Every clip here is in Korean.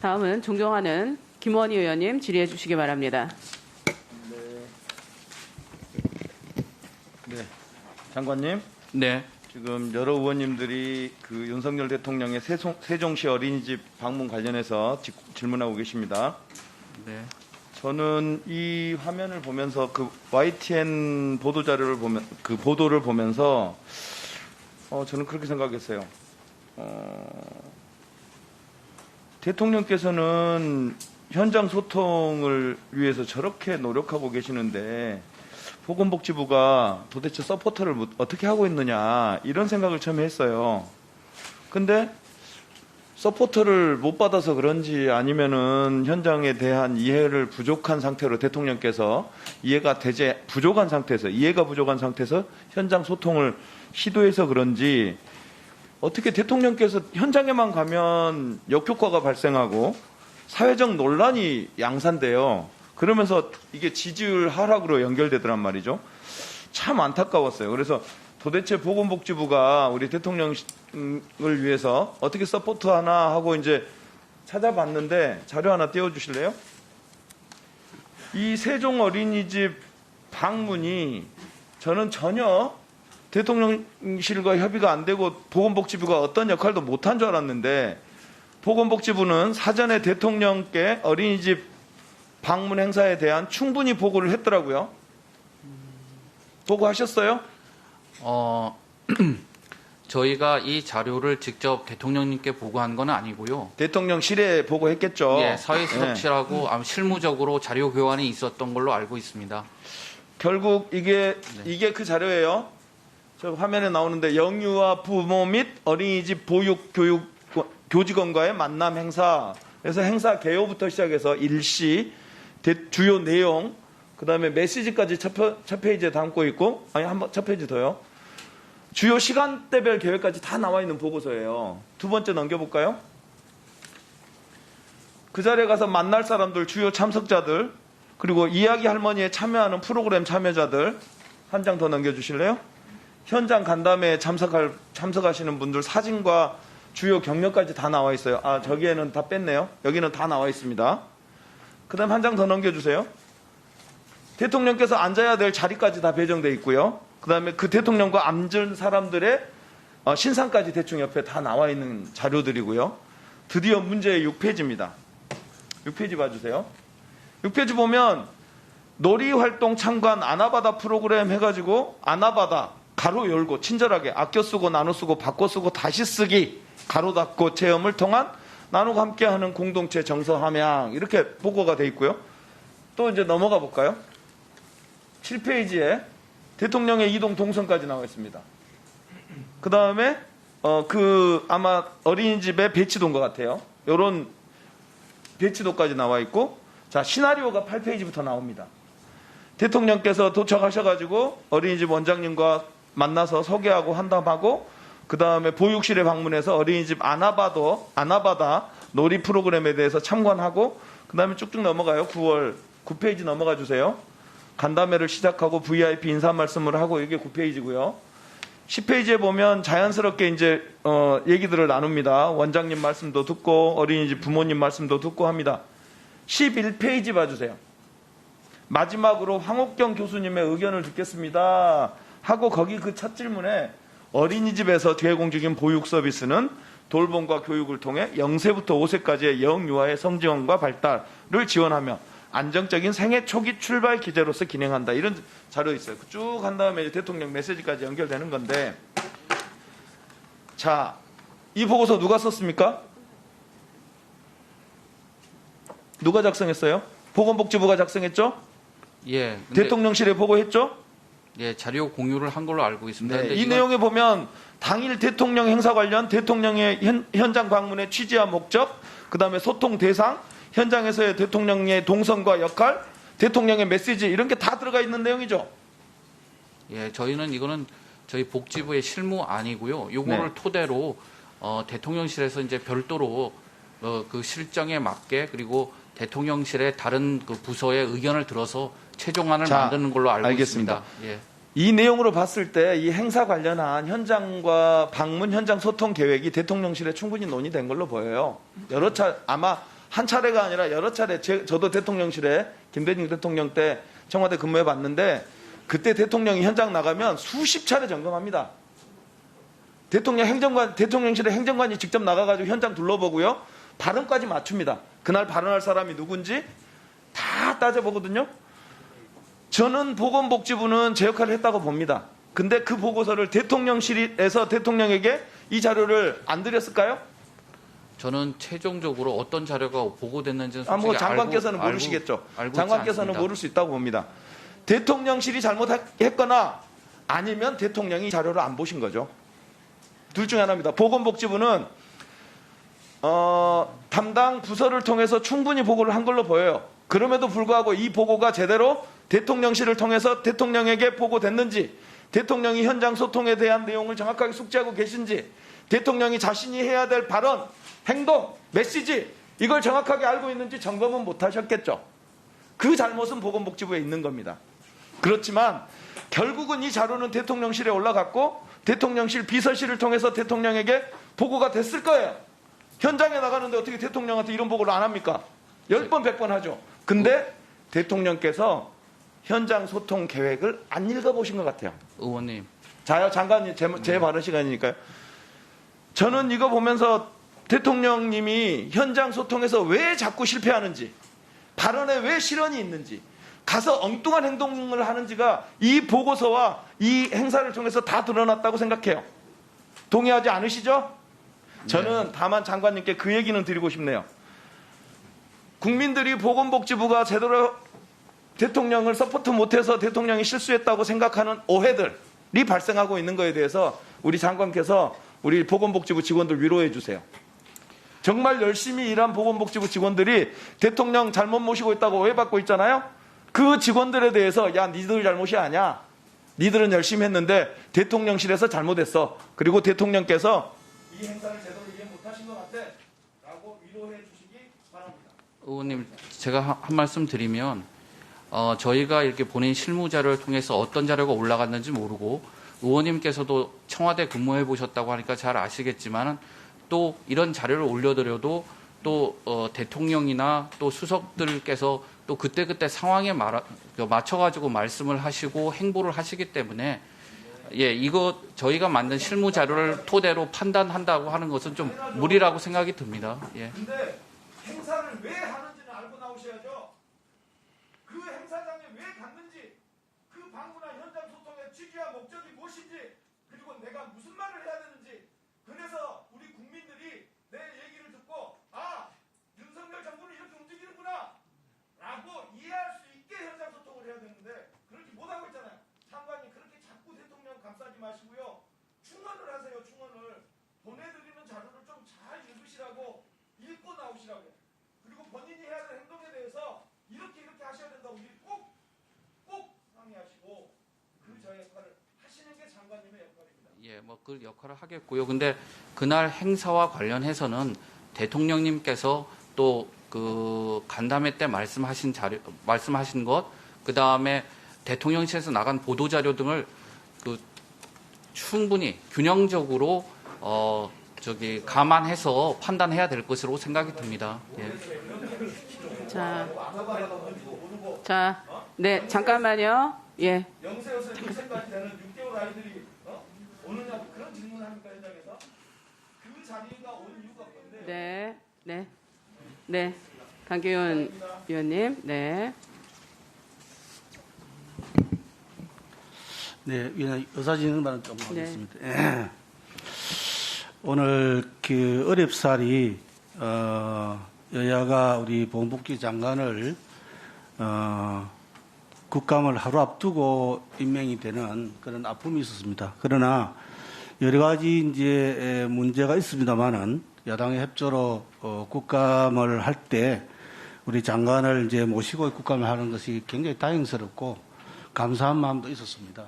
다음은 존경하는 김원희 의원님 질의해 주시기 바랍니다. 네, 장관님. 네. 지금 여러 의원님들이 그 윤석열 대통령의 세종시 어린이집 방문 관련해서 질문하고 계십니다. 네. 저는 이 화면을 보면서 그 YTN 보도 자료를 보면 그 보도를 보면서 저는 그렇게 생각했어요. 대통령께서는 현장 소통을 위해서 저렇게 노력하고 계시는데 보건복지부가 도대체 서포터를 어떻게 하고 있느냐 이런 생각을 처음에 했어요. 근데 서포터를 못 받아서 그런지 아니면은 현장에 대한 이해를 부족한 상태로 대통령께서 이해가 부족한 상태에서 현장 소통을 시도해서 그런지 어떻게 대통령께서 현장에만 가면 역효과가 발생하고 사회적 논란이 양산돼요. 그러면서 이게 지지율 하락으로 연결되더란 말이죠. 참 안타까웠어요. 그래서 도대체 보건복지부가 우리 대통령을 위해서 어떻게 서포트 하나 하고 이제 찾아봤는데 자료 하나 띄워주실래요? 이 세종 어린이집 방문이 저는 전혀 대통령실과 협의가 안 되고 보건복지부가 어떤 역할도 못한 줄 알았는데 보건복지부는 사전에 대통령께 어린이집 방문 행사에 대한 충분히 보고를 했더라고요. 보고하셨어요? 저희가 이 자료를 직접 대통령님께 보고한 건 아니고요. 대통령실에 보고했겠죠. 예, 사회수석실하고 아마 실무적으로 자료 교환이 있었던 걸로 알고 있습니다. 결국 이게 그 자료예요. 저 화면에 나오는데 영유아 부모 및 어린이집 보육 교육 교직원과의 만남 행사. 그래서 행사 개요부터 시작해서 일시 주요 내용, 그다음에 메시지까지 첫 페이지에 담고 있고, 첫 페이지 더요. 주요 시간대별 계획까지 다 나와 있는 보고서예요. 두 번째 넘겨볼까요? 그 자리에 가서 만날 사람들, 주요 참석자들, 그리고 이야기 할머니에 참여하는 프로그램 참여자들 한 장 더 넘겨주실래요? 현장 간담회에 참석하시는 분들 사진과 주요 경력까지 다 나와 있어요. 저기에는 다 뺐네요. 여기는 다 나와 있습니다. 그 다음 한 장 더 넘겨주세요. 대통령께서 앉아야 될 자리까지 다 배정되어 있고요. 그 다음에 그 대통령과 앉은 사람들의 신상까지 대충 옆에 다 나와 있는 자료들이고요. 드디어 문제의 6페이지입니다. 6페이지 봐주세요. 6페이지 보면 놀이활동 참관 아나바다 프로그램 해가지고 아나바다 가로 열고 친절하게 아껴 쓰고 나눠 쓰고 바꿔 쓰고 다시 쓰기 가로 닫고 체험을 통한 나누고 함께하는 공동체 정서 함양 이렇게 보고가 돼 있고요. 또 이제 넘어가 볼까요? 7페이지에 대통령의 이동 동선까지 나와 있습니다. 그 다음에 아마 어린이집에 배치도인 것 같아요. 이런 배치도까지 나와 있고, 자 시나리오가 8페이지부터 나옵니다. 대통령께서 도착하셔가지고 어린이집 원장님과 만나서 소개하고 한담하고, 그 다음에 보육실에 방문해서 어린이집 아나바다 놀이 프로그램에 대해서 참관하고, 그 다음에 쭉쭉 넘어가요. 9페이지 넘어가 주세요. 간담회를 시작하고 VIP 인사 말씀을 하고, 이게 9페이지고요. 10페이지에 보면 자연스럽게 이제 얘기들을 나눕니다. 원장님 말씀도 듣고 어린이집 부모님 말씀도 듣고 합니다. 11페이지 봐주세요. 마지막으로 황옥경 교수님의 의견을 듣겠습니다 하고, 거기 그 첫 질문에 어린이집에서 제공 중인 보육 서비스는 돌봄과 교육을 통해 0세부터 5세까지의 영유아의 성장과 발달을 지원하며 안정적인 생애 초기 출발 기제로서 기능한다. 이런 자료 있어요. 쭉 한 다음에 대통령 메시지까지 연결되는 건데, 자, 이 보고서 누가 썼습니까? 누가 작성했어요? 보건복지부가 작성했죠? 예. 대통령실에 보고했죠? 예, 자료 공유를 한 걸로 알고 있습니다. 네, 이 내용에 보면 당일 대통령 행사 관련 대통령의 현장 방문의 취지와 목적, 그 다음에 소통 대상, 현장에서의 대통령의 동선과 역할, 대통령의 메시지 이런 게 다 들어가 있는 내용이죠. 예, 이거는 저희 복지부의 실무 아니고요. 요거를 네. 토대로 대통령실에서 이제 별도로 그 실정에 맞게, 그리고 대통령실의 다른 그 부서의 의견을 들어서 최종안을 만드는 걸로 알고 알겠습니다. 있습니다. 예. 이 내용으로 봤을 때 이 행사 관련한 현장과 방문 현장 소통 계획이 대통령실에 충분히 논의된 걸로 보여요. 여러 차 아마 한 차례가 아니라 여러 차례 저도 대통령실에 김대중 대통령 때 청와대 근무해 봤는데 그때 대통령이 현장 나가면 수십 차례 점검합니다. 대통령실에 행정관이 직접 나가가지고 현장 둘러보고요. 발언까지 맞춥니다. 그날 발언할 사람이 누군지 다 따져보거든요. 저는 보건복지부는 제 역할을 했다고 봅니다. 근데 그 보고서를 대통령실에서 대통령에게 이 자료를 안 드렸을까요? 저는 최종적으로 어떤 자료가 보고됐는지는 솔직히 뭐 장관께서는 모르시겠죠. 장관께서는 모를 수 있다고 봅니다. 대통령실이 잘못했거나 아니면 대통령이 자료를 안 보신 거죠. 둘 중에 하나입니다. 보건복지부는 담당 부서를 통해서 충분히 보고를 한 걸로 보여요. 그럼에도 불구하고 이 보고가 제대로 대통령실을 통해서 대통령에게 보고됐는지, 대통령이 현장 소통에 대한 내용을 정확하게 숙지하고 계신지, 대통령이 자신이 해야 될 발언, 행동, 메시지 이걸 정확하게 알고 있는지 점검은 못하셨겠죠. 그 잘못은 보건복지부에 있는 겁니다. 그렇지만 결국은 이 자료는 대통령실에 올라갔고 대통령실 비서실을 통해서 대통령에게 보고가 됐을 거예요. 현장에 나가는데 어떻게 대통령한테 이런 보고를 안 합니까? 10번, 100번 하죠. 근데 대통령께서 현장 소통 계획을 안 읽어보신 것 같아요. 의원님. 자요, 장관님, 제 발언 시간이니까요. 저는 이거 보면서 대통령님이 현장 소통에서 왜 자꾸 실패하는지, 발언에 왜 실언이 있는지, 가서 엉뚱한 행동을 하는지가 이 보고서와 이 행사를 통해서 다 드러났다고 생각해요. 동의하지 않으시죠? 저는 다만 장관님께 그 얘기는 드리고 싶네요. 국민들이 보건복지부가 제대로 대통령을 서포트 못해서 대통령이 실수했다고 생각하는 오해들이 발생하고 있는 것에 대해서 우리 장관께서 우리 보건복지부 직원들 위로해 주세요. 정말 열심히 일한 보건복지부 직원들이 대통령 잘못 모시고 있다고 오해받고 있잖아요. 그 직원들에 대해서 야, 니들 잘못이 아니야. 니들은 열심히 했는데 대통령실에서 잘못했어. 그리고 대통령께서 이 행사를 제대로 이해 못하신 것 같아 라고 위로해 주시기 바랍니다. 의원님, 제가 한 말씀 드리면 저희가 이렇게 본인 실무자료를 통해서 어떤 자료가 올라갔는지 모르고 의원님께서도 청와대 근무해 보셨다고 하니까 잘 아시겠지만 또 이런 자료를 올려드려도 또 대통령이나 또 수석들께서 또 그때그때 상황에 맞춰가지고 말씀을 하시고 행보를 하시기 때문에 이거 저희가 만든 실무 자료를 토대로 판단한다고 하는 것은 좀 무리라고 생각이 듭니다. 근데 행사를 왜 하는지는 알고 나오셔야죠. 그 행사장에 왜 갔는지, 그 방문한 현장 소통의 취지와 목적이 무엇인지, 그리고 내가 무슨 말을 해야 되는지. 그래서 우리 국민들이 내 얘기를 듣고 윤석열 정부는 이렇게 움직이는구나 라고 이해할 수 있게 현장 소통을 해야 되는데 그렇게 못하고 있잖아요. 장관님, 그렇게 자꾸 대통령 감싸지 마시고요. 충원을 하세요. 충원을. 보내드리는 자료를 좀 잘 읽으시라고, 읽고 나오시라고요. 그리고 본인이 해야 될 행동에 대해서 이렇게 하셔야 된다고 미리 꼭 상의하시고 그 역할을 하시는 게 장관님의 역할입니다. 뭐 그 역할을 하겠고요. 근데 그날 행사와 관련해서는 대통령님께서 또 그 간담회 때 말씀하신 것, 그 다음에 대통령실에서 나간 보도 자료 등을 그 충분히 균형적으로 감안해서 판단해야 될 것으로 생각이 듭니다. 자, 네, 잠깐만요. 영세에서 6세까지 되는 6개월 아이들이 오느냐고 그런 질문을 합니까, 현장에서? 그 자리가 온 이유가 뭔데? 네. 강기훈 위원님, 네. 네, 의사진행만은 좀 하겠습니다. 오늘 그 어렵사리 여야가 우리 보건복지 장관을 국감을 하루 앞두고 임명이 되는 그런 아픔이 있었습니다. 그러나 여러 가지 이제 문제가 있습니다만은 여당의 협조로 국감을 할 때 우리 장관을 이제 모시고 국감을 하는 것이 굉장히 다행스럽고 감사한 마음도 있었습니다.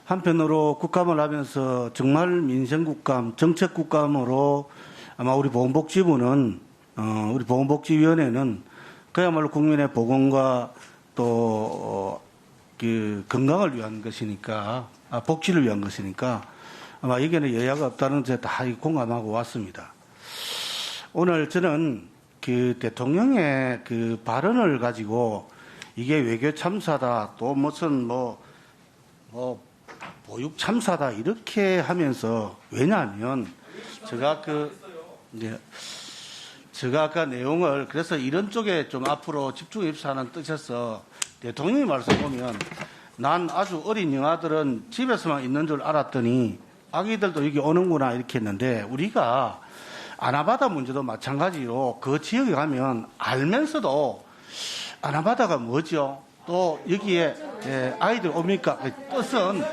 한편으로 국감을 하면서 정말 민생국감, 정책국감으로 아마 우리 보건복지부는, 우리 보건복지위원회는 그야말로 국민의 보건과 또, 그 건강을 위한 것이니까, 복지를 위한 것이니까 아마 여기에는 여야가 없다는 데 다 공감하고 왔습니다. 오늘 저는 그 대통령의 그 발언을 가지고 이게 외교 참사다 또 무슨 뭐 보육 참사다 이렇게 하면서 왜냐하면 제가 제가 아까 내용을 그래서 이런 쪽에 좀 앞으로 집중해서 하는 뜻에서 대통령이 말씀 보면 난 아주 어린 영아들은 집에서만 있는 줄 알았더니 아기들도 여기 오는구나 이렇게 했는데 우리가 아나바다 문제도 마찬가지로 그 지역에 가면 알면서도 아나바다가 뭐죠? 또 여기에 아이들 옵니까? 뜻은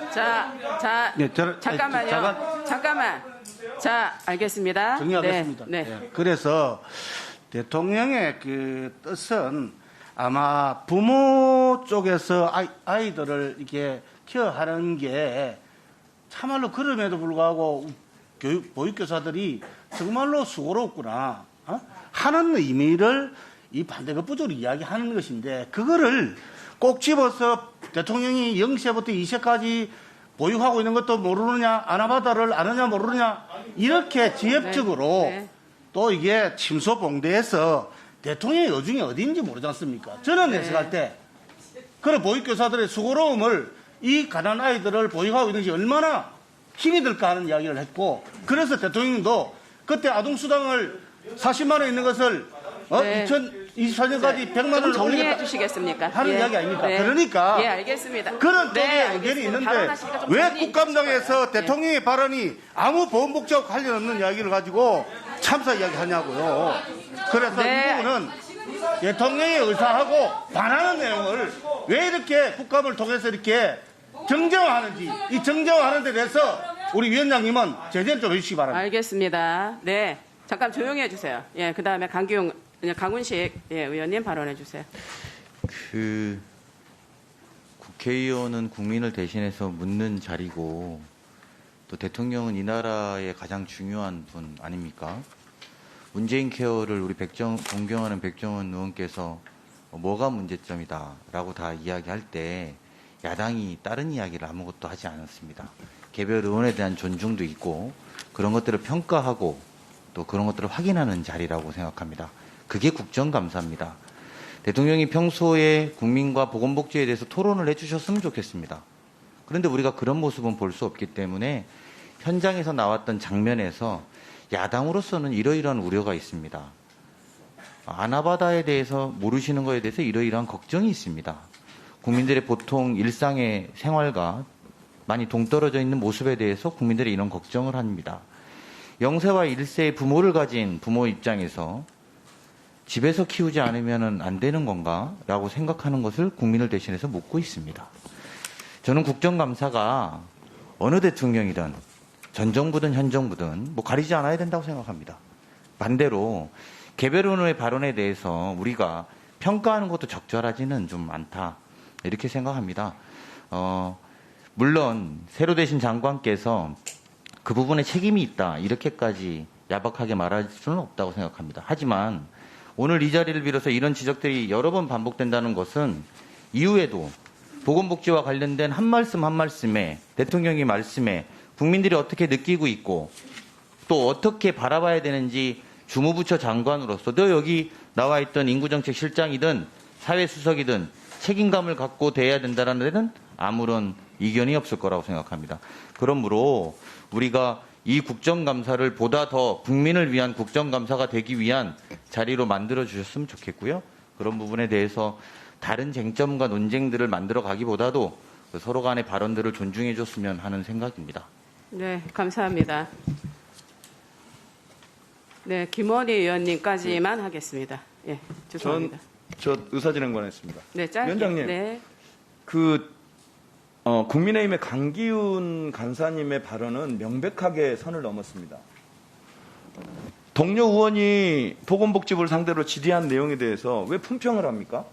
잠깐만요. 잠깐만. 자, 알겠습니다. 정리하겠습니다. 네. 그래서 대통령의 그 뜻은 아마 부모 쪽에서 아이들을 이렇게 케어하는 게 참말로 그럼에도 불구하고 보육교사들이 정말로 수고롭구나 하는 의미를 이 반대급부적으로 이야기하는 것인데 그거를 꼭 집어서 대통령이 0세부터 2세까지 보육하고 있는 것도 모르느냐 아나바다를 아느냐 모르느냐 이렇게 지엽적으로 또 이게 침소봉대에서 대통령의 요중이 어디인지 모르지 않습니까? 저는 해석할 때 그런 보육교사들의 수고로움을 이 가난 아이들을 보육하고 있는 것이 얼마나 힘이 들까 하는 이야기를 했고 그래서 대통령도 그때 아동수당을 40만 원 있는 것을 2024년까지 100만 원을 정리해 주시겠습니까? 하는 이야기 아닙니까? 그러니까 알겠습니다. 그런 쪽에 의견이 있는데 왜 국감장에서 대통령의 발언이 아무 보건복지와 관련 없는 이야기를 가지고 참사 이야기 하냐고요. 그래서 이 부분은 대통령의 의사하고 반하는 내용을 왜 이렇게 국감을 통해서 이렇게 정정화하는지 이 정정화하는 데 대해서 우리 위원장님은 제재를 좀 해주시기 바랍니다. 알겠습니다. 네. 잠깐 조용히 해주세요. 그 다음에 강훈식 의원님 발언해 주세요. 국회의원은 국민을 대신해서 묻는 자리고 또 대통령은 이 나라의 가장 중요한 분 아닙니까? 문재인 케어를 우리 존경하는 백종원 의원께서 뭐가 문제점이다라고 다 이야기할 때 야당이 다른 이야기를 아무것도 하지 않았습니다. 개별 의원에 대한 존중도 있고 그런 것들을 평가하고 또 그런 것들을 확인하는 자리라고 생각합니다. 그게 국정감사입니다. 대통령이 평소에 국민과 보건복지에 대해서 토론을 해주셨으면 좋겠습니다. 그런데 우리가 그런 모습은 볼 수 없기 때문에 현장에서 나왔던 장면에서 야당으로서는 이러이러한 우려가 있습니다. 아나바다에 대해서 모르시는 것에 대해서 이러이러한 걱정이 있습니다. 국민들의 보통 일상의 생활과 많이 동떨어져 있는 모습에 대해서 국민들이 이런 걱정을 합니다. 0세와 1세의 부모를 가진 부모 입장에서 집에서 키우지 않으면 안 되는 건가? 라고 생각하는 것을 국민을 대신해서 묻고 있습니다. 저는 국정감사가 어느 대통령이든 전 정부든 현 정부든 가리지 않아야 된다고 생각합니다. 반대로 개별 의원의 발언에 대해서 우리가 평가하는 것도 적절하지는 좀 않다. 이렇게 생각합니다. 물론 새로 되신 장관께서 그 부분에 책임이 있다. 이렇게까지 야박하게 말할 수는 없다고 생각합니다. 하지만 오늘 이 자리를 빌어서 이런 지적들이 여러 번 반복된다는 것은 이후에도 보건복지와 관련된 한 말씀 한 말씀에 대통령의 말씀에 국민들이 어떻게 느끼고 있고 또 어떻게 바라봐야 되는지 주무부처 장관으로서 또 여기 나와 있던 인구정책실장이든 사회수석이든 책임감을 갖고 대해야 된다는 데는 아무런 이견이 없을 거라고 생각합니다. 그러므로 우리가 이 국정감사를 보다 더 국민을 위한 국정감사가 되기 위한 자리로 만들어 주셨으면 좋겠고요. 그런 부분에 대해서 다른 쟁점과 논쟁들을 만들어 가기보다도 서로 간의 발언들을 존중해 줬으면 하는 생각입니다. 네, 감사합니다. 네, 김원희 의원님까지만 하겠습니다. 죄송합니다. 저 의사진행관 했습니다. 네, 짧게. 위원장님, 네. 국민의힘의 강기훈 간사님의 발언은 명백하게 선을 넘었습니다. 동료 의원이 보건복지부를 상대로 질의한 내용에 대해서 왜 품평을 합니까?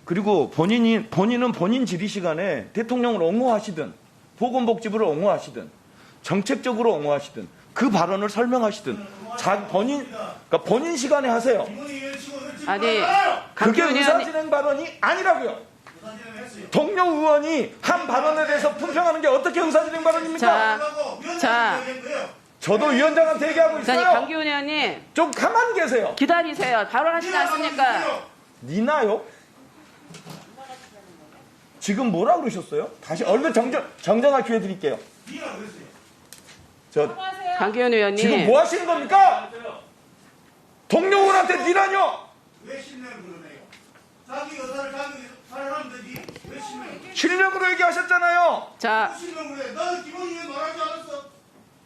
그리고 본인은 본인 질의 시간에 대통령을 옹호하시든 보건복지부를 옹호하시든 정책적으로 옹호하시든 그 발언을 설명하시든 그러니까 본인 시간에 하세요. 아니, 그게 강기훈 의사진행 발언이 아니라고요. 동료 의원이 한 발언에 대해서 품평하는 게 어떻게 의사진행 발언입니까? 저도 위원장한테 얘기하고 자, 있어요. 강기훈 의원님 좀 가만히 계세요. 기다리세요. 발언하시지 않습니까? 니나요? 지금 뭐라 그러셨어요? 다시 얼른 정정할 기회 드릴게요. 저 강기훈 의원님. 지금 뭐 하시는 겁니까? 동료원한테 니라뇨? 왜 신뢰를 그러네요? 자기 의사를 자기 살아가면 되지. 왜 신뢰를? 실력으로 얘기하셨잖아요. 자, 신뢰를 그래? 너는 기본이에 말하지 않았어?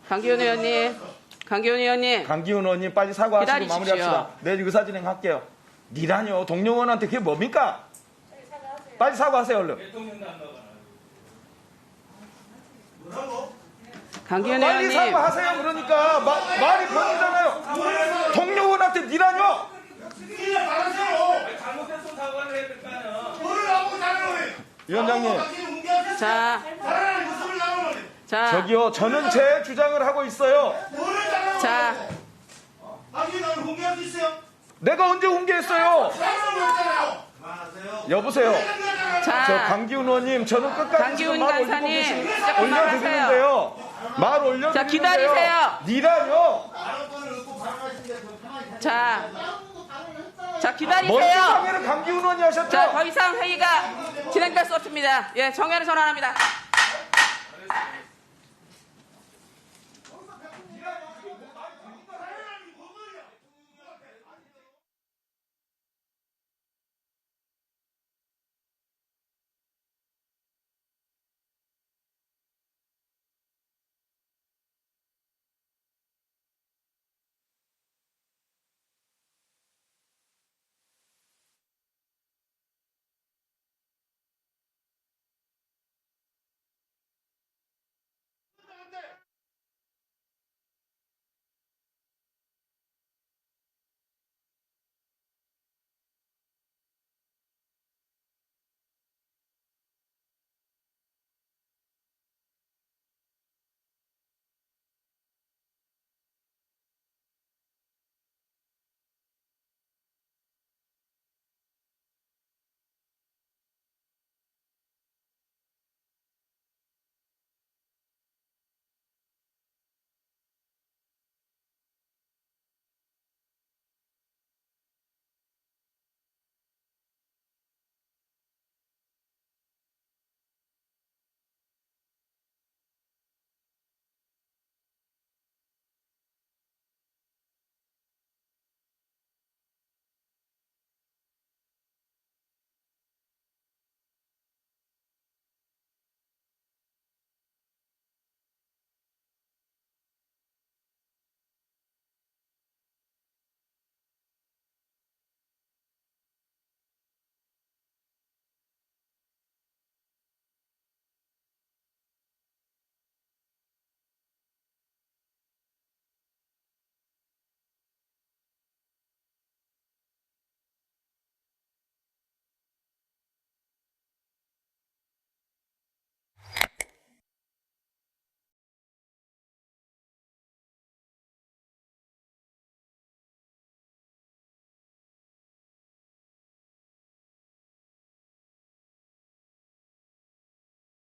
강기훈 의원님. 강기훈 의원님. 강기훈 의원님 빨리 사과하시고 기다리십시오. 마무리합시다. 내 의사 진행할게요. 니라뇨? 동료원한테 그게 뭡니까? 빨리 사과하세요 얼른. 뭐라고? 강기훈 빨리 의원님. 사과하세요. 그러니까 말이 변하잖아요. 동료원한테 니라뇨? 신뢰 말하세요. 잘못했으면 사과를 해야 될까요? 뭐를 하고 잘하는 위원장님. 자, 잘하는 모습을 나오는 자, 저기요. 저는 제 주장을 하고 있어요. 뭐를 잘하는 자, 당신 나를 공개할 수 있어요? 내가 언제 공개했어요? 잘하는 거 없잖아요. 그만하세요. 여보세요. 저 자, 강기훈 의원님 저는 끝까지 강기훈 지금 말 올리고 간사님, 계신 조금 올려드리는데요. 말 올려드리는데요. 자, 기다리세요. 니라뇨? 자, 자, 먼저 기다리세요. 상의를 강기훈 의원이 하셨죠? 자, 더 이상 회의가 진행될 수 없습니다. 예, 정회를 선언합니다.